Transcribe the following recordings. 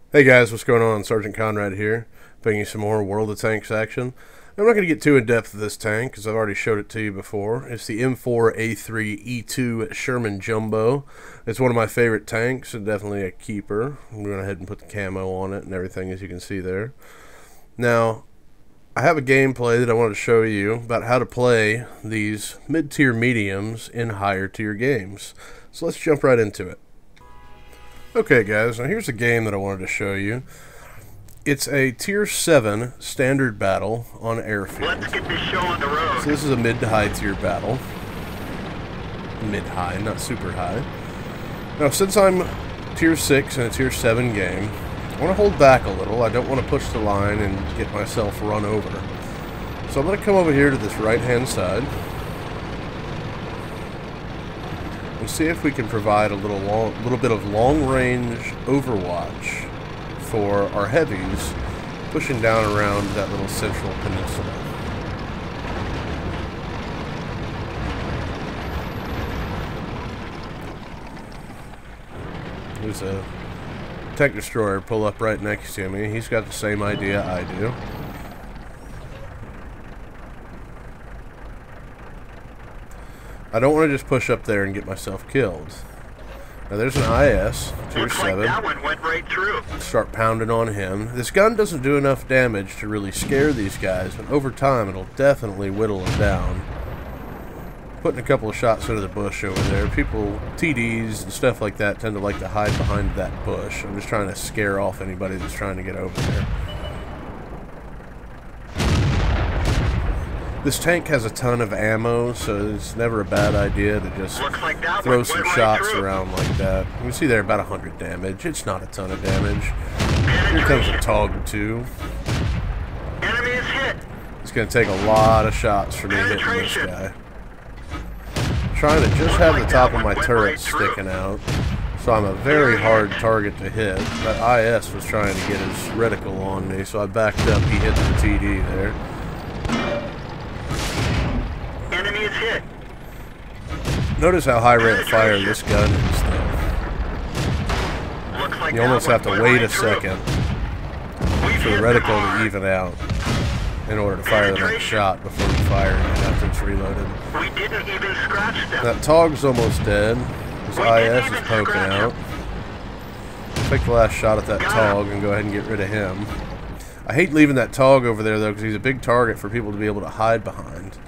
Hey guys, what's going on? Sergeant Conrad here, bringing you some more World of Tanks action. I'm not going to get too in depth with this tank because I've already showed it to you before. It's the M4A3E2 Sherman Jumbo. It's one of my favorite tanks and definitely a keeper. I'm going to go ahead and put the camo on it and everything, as you can see there. Now, I have a gameplay that I wanted to show you about how to play these mid-tier mediums in higher tier games. So let's jump right into it. Okay guys, now here's a game that I wanted to show you. It's a tier 7 standard battle on airfield. Let's get this show on the road. So this is a mid to high tier battle. Mid-high, not super high. Now since I'm tier 6 in a tier 7 game, I want to hold back a little. I don't want to push the line and get myself run over. So I'm going to come over here to this right hand side and see if we can provide a little bit of long-range overwatch for our heavies pushing down around that little central peninsula. There's a tank destroyer pull up right next to me. He's got the same idea I do. I don't want to just push up there and get myself killed. Now there's an IS, tier Looks 7. like that one went right through. Start pounding on him. This gun doesn't do enough damage to really scare these guys, but over time it'll definitely whittle them down. Putting a couple of shots into the bush over there. People, TDs and stuff like that, tend to like to hide behind that bush. I'm just trying to scare off anybody that's trying to get over there. This tank has a ton of ammo, so it's never a bad idea to just throw some shots around like that. You can see there about 100 damage. It's not a ton of damage. Here comes a TOG 2. Enemy is hit. It's going to take a lot of shots for me hitting this guy. Trying to just have the top of my turret sticking out, so I'm a very hard target to hit. That IS was trying to get his reticle on me, so I backed up. He hit the TD there. Enemy is hit. Notice how high rate of fire this gun is, though. Looks like You almost have to wait a second We've for the hit reticle hard. to even out in order to fire the next shot before you fire it after it's reloaded. We didn't even scratch them. That TOG's almost dead. This IS is poking out. Take the last shot at that TOG and go ahead and get rid of him. I hate leaving that TOG over there, though, because he's a big target for people to be able to hide behind.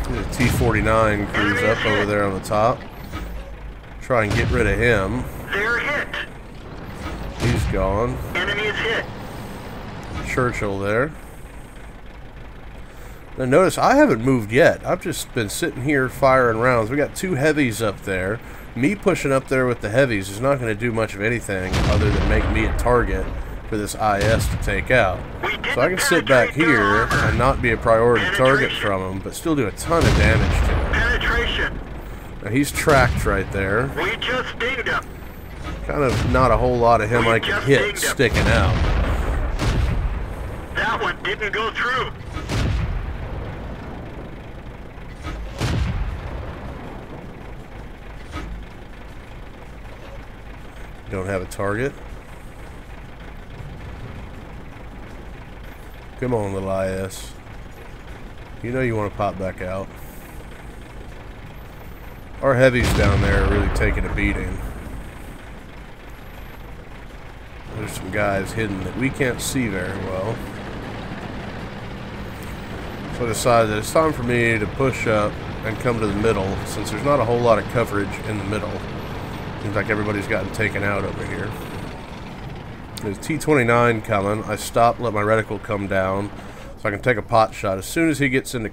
There's a T-49 cruise up over there on the top. Try and get rid of him. They're hit. He's gone. Enemy is hit. Churchill there. Now notice I haven't moved yet. I've just been sitting here firing rounds. We got two heavies up there. Me pushing up there with the heavies is not going to do much of anything other than make me a target for this IS to take out. So I can sit back here and not be a priority target from him, but still do a ton of damage to him. Penetration. Now he's tracked right there. We just dinged him. Kind of not a whole lot of him I can hit sticking out. That one didn't go through. Don't have a target. Come on, little IS. You know you want to pop back out. Our heavies down there are really taking a beating. There's some guys hidden that we can't see very well. So I decided that it's time for me to push up and come to the middle, since there's not a whole lot of coverage in the middle. Seems like everybody's gotten taken out over here. There's T-29 coming. I stopped, let my reticle come down, so I can take a pot shot as soon as he gets into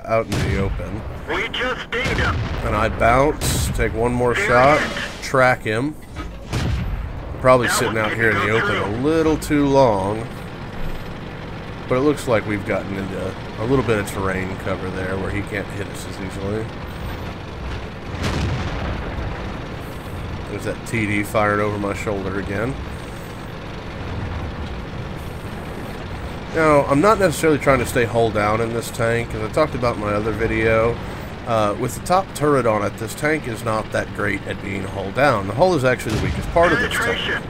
out into the open. We just dinged him. And I bounce, take one more shot, track him. I'm probably sitting out here in the open a little too long, but it looks like we've gotten into a little bit of terrain cover there where he can't hit us as easily. There's that TD firing over my shoulder again. Now, I'm not necessarily trying to stay hull down in this tank, as I talked about in my other video. With the top turret on it, this tank is not that great at being hull down. The hull is actually the weakest part of this tank.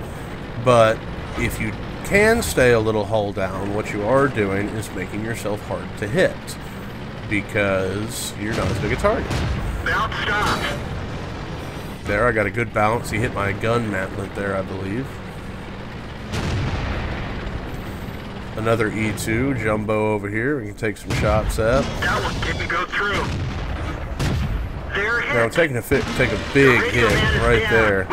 But if you can stay a little hull down, what you are doing is making yourself hard to hit, because you're not as big a target. Bounce stopped. There, I got a good bounce. He hit my gun mantlet there, I believe. Another E2 jumbo over here. We can take some shots at. That one didn't go through. They're hit. Now I'm take a big hit right there.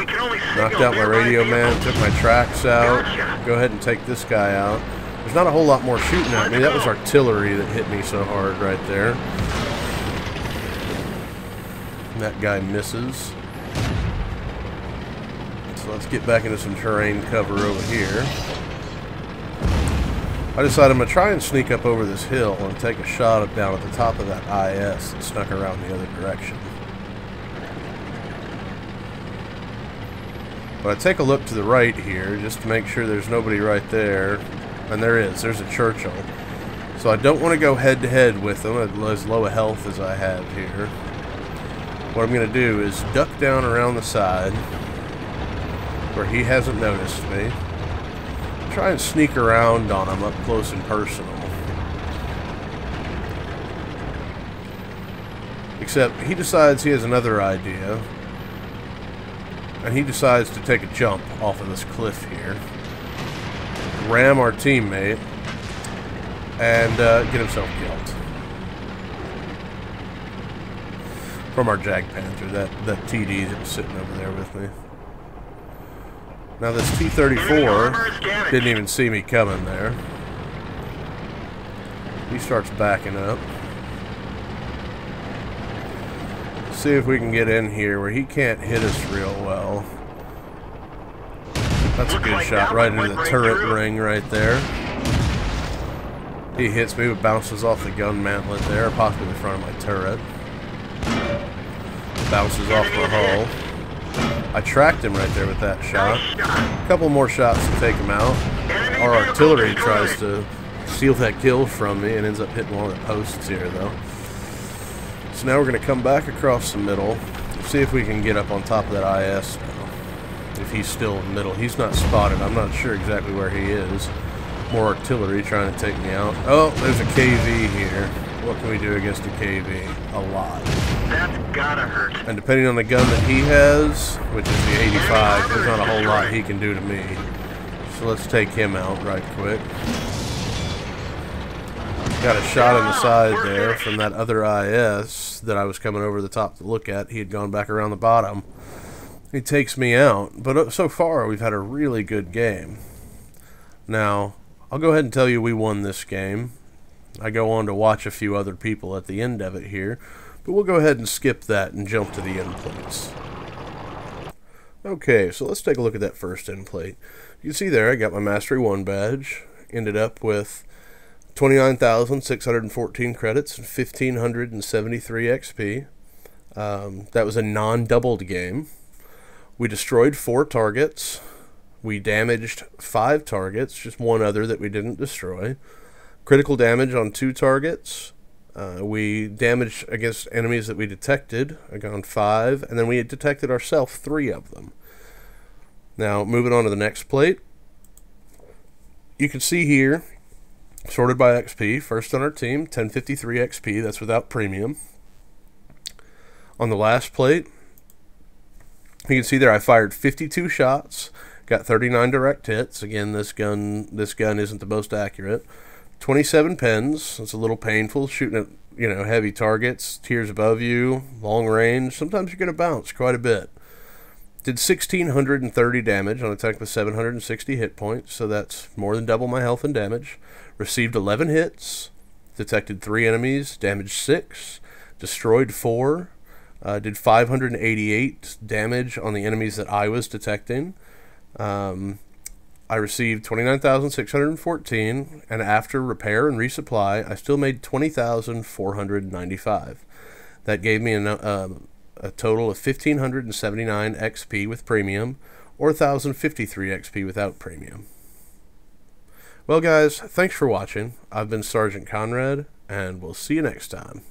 Knocked out my radio man, took my tracks out. Go ahead and take this guy out. There's not a whole lot more shooting at me. That was artillery that hit me so hard right there. That guy misses. So let's get back into some terrain cover over here. I decided I'm going to try and sneak up over this hill and take a shot down at the top of that IS that snuck around the other direction. But I take a look to the right here just to make sure there's nobody right there. And there is. There's a Churchill. So I don't want to go head-to-head with them at as low a health as I have here. What I'm going to do is duck down around the side where he hasn't noticed me. Try and sneak around on him up close and personal. Except he decides he has another idea. And he decides to take a jump off of this cliff here. Ram our teammate. And get himself killed. From our Jag Panther, that TD that was sitting over there with me. Now this T-34 didn't even see me coming there. He starts backing up. See if we can get in here where he can't hit us real well. That's a good shot right into the turret ring right there. He hits me but bounces off the gun mantlet there, possibly in front of my turret. Bounces off the hull. I tracked him right there with that shot. A couple more shots to take him out. Our artillery tries to steal that kill from me and ends up hitting one of the posts here, though. So now we're going to come back across the middle and see if we can get up on top of that IS now. If he's still in the middle. He's not spotted. I'm not sure exactly where he is. More artillery trying to take me out. Oh, there's a KV here. What can we do against a KV? A lot. That's gotta hurt. And depending on the gun that he has, which is the 85, there's not a whole lot he can do to me. So let's take him out right quick. Got a shot in the side there from that other IS that I was coming over the top to look at. He had gone back around the bottom. He takes me out. But so far, we've had a really good game. Now, I'll go ahead and tell you we won this game. I go on to watch a few other people at the end of it here. But we'll go ahead and skip that and jump to the end plates. Okay, so let's take a look at that first end plate. You can see there I got my Mastery 1 badge. Ended up with 29,614 credits and 1,573 XP. That was a non-doubled game. We destroyed 4 targets. We damaged 5 targets, just one other that we didn't destroy. Critical damage on 2 targets. We damaged against enemies that we detected, on 5, and then we had detected ourselves 3 of them. Now, moving on to the next plate. You can see here, sorted by XP, first on our team, 1053 XP, that's without premium. On the last plate, you can see there I fired 52 shots, got 39 direct hits. Again, this gun isn't the most accurate. 27 pens. It's a little painful shooting at, heavy targets, tiers above you, long range. Sometimes you're going to bounce quite a bit. Did 1,630 damage on a tank with 760 hit points, so that's more than double my health and damage. Received 11 hits, detected 3 enemies, damaged 6, destroyed 4, did 588 damage on the enemies that I was detecting. I received 29,614, and after repair and resupply, I still made 20,495. That gave me a total of 1,579 XP with premium, or 1,053 XP without premium. Well, guys, thanks for watching. I've been Sergeant Conrad, and we'll see you next time.